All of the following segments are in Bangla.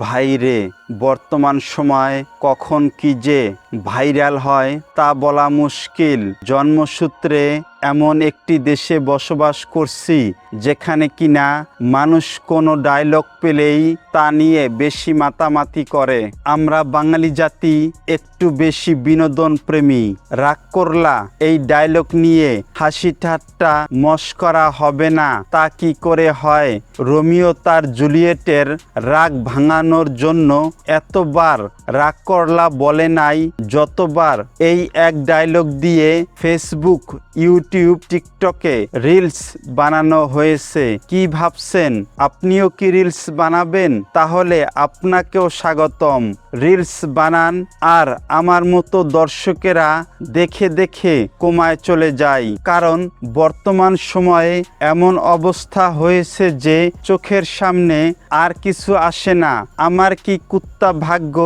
ভাইরে, বর্তমান সময় কখন কি যে ভাইরাল হয় তা বলা মুশকিল। জন্মসূত্রে এমন একটি দেশে বসবাস করছি যেখানে কিনা মানুষ কোনো ডায়লগ পেলেই তা নিয়ে বেশি মাতামাতি করে। আমরা বাঙালি জাতি একটু বেশি বিনোদন প্রেমী। রাগ করলা এই ডায়লগ নিয়ে হাসি ঠাট্টা মশকরা হবে না তা কি করে হয়? রোমিও তার জুলিয়েটের রাগ ভাঙানোর জন্য এতবার রাগ করলা বলে নাই যতবার এই এক ডায়লগ দিয়ে ফেসবুক, ইউটিউব, টিকটকে রিলস বানানো হয়েছে। কি ভাবছেন আপনিও কি রিলস বানাবেন? তাহলে আপনাকেও স্বাগতম। রিলস বানান আর আমার মতো দর্শকেরা দেখে দেখে কমায় চলে যায়। কারণ বর্তমান সময়ে এমন অবস্থা হয়েছে যে চোখের সামনে আর কিছু আসে না। আমার কি কুত্তা ভাগ্য,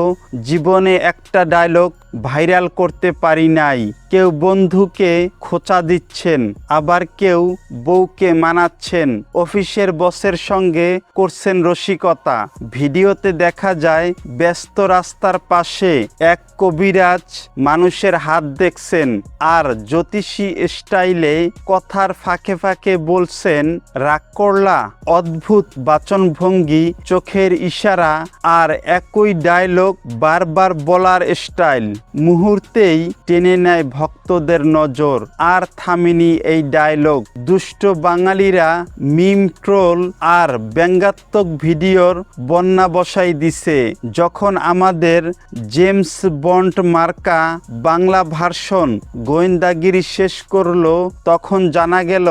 জীবনে একটা ডায়লগ ভাইরাল করতে পারি নাই। কেউ বন্ধুকে খোঁচা দিচ্ছেন, আবার কেউ বউকে মানাচ্ছেন, অফিসের বসের সঙ্গে করছেন রসিকতা। ভিডিওতে দেখা যায় ব্যস্ত রাস্তার পাশে এক কবিরাজ মানুষের হাত দেখছেন আর জ্যোতিষী স্টাইলে কথার ফাঁকে ফাঁকে বলছেন রাগ করলা। অদ্ভুত বাচনভঙ্গি, চোখের ইশারা আর একই ডায়লগ বারবার বলার স্টাইল মুহূর্তেই টেনে নেয় ভক্তদের নজর। আর থামেনি এই ডায়লগ। দুষ্ট বাঙালিরা মিম, ট্রোল আর ব্যঙ্গাত্মক ভিডিওর বন্যা বসাই দিছে। যখন আমাদের জেমস বন্ড মার্কা বাংলা ভার্সন গোয়েন্দাগিরি শেষ করলো, তখন জানা গেল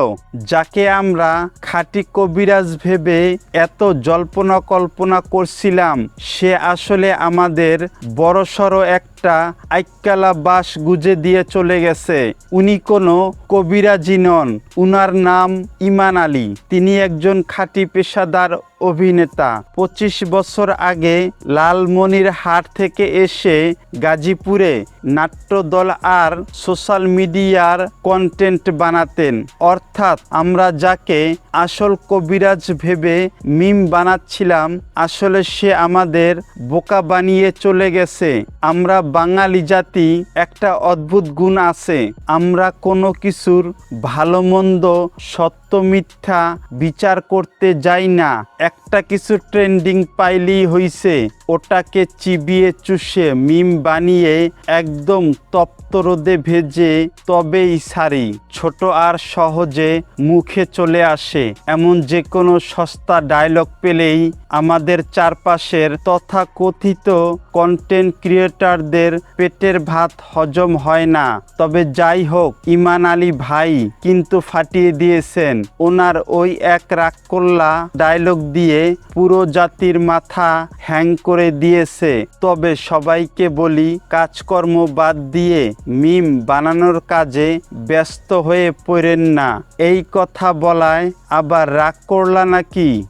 যাকে আমরা খাঁটি কবিরাজ ভেবে এত জল্পনা কল্পনা করছিলাম সে আসলে আমাদের বড়সড় একটা আইক্কালা বাস গুজে দিয়ে চলে গেছে। উনি কোনো কবিরাজি নন, উনার নাম ইমান আলী। তিনি একজন খাঁটি পেশাদার অভিনেতা। 25 বছর আগে লালমনিরহাট থেকে এসে গাজীপুরে নাট্যদল আর সোশ্যাল মিডিয়ার কন্টেন্ট বানাতেন। অর্থাৎ আমরা যাকে আসল কবিরাজ ভেবে মিম বানাচ্ছিলাম, আসলে সে আমাদের বোকা বানিয়ে চলে গেছে। আমরা বাঙালি জাতি একটা অদ্ভুত গুণ আছে, আমরা কোনো কিছুর ভালো মন্দ, সত্য মিথ্যা বিচার করতে যাই না। একটা কিছু ট্রেন্ডিং পাইলেই হইছে, ওটাকে চিবিয়ে চুষে মিম বানিয়ে একদম তপ্ত রোদে ভেজে তবেই ছাড়ি। ছোট আর সহজে মুখে চলে আসে এমন যে কোনো সস্তা ডায়লগ পেলেই আমাদের চারপাশের তথাকথিত কন্টেন্ট ক্রিয়েটরদের পেটের ভাত হজম হয় না। তবে যাই হোক, ইমান আলী ভাই কিন্তু ফাটিয়ে দিয়েছেন। ওনার ওই এক রাগ করলা ডায়লগ দিয়ে পুরো জাতির মাথা হ্যাং করে দিয়েছে। তবে সবাইকে বলি, কাজকর্ম বাদ দিয়ে মিম বানানোর কাজে ব্যস্ত হয়ে পড়েন না। এই কথা বলায় আবার রাগ করলা নাকি?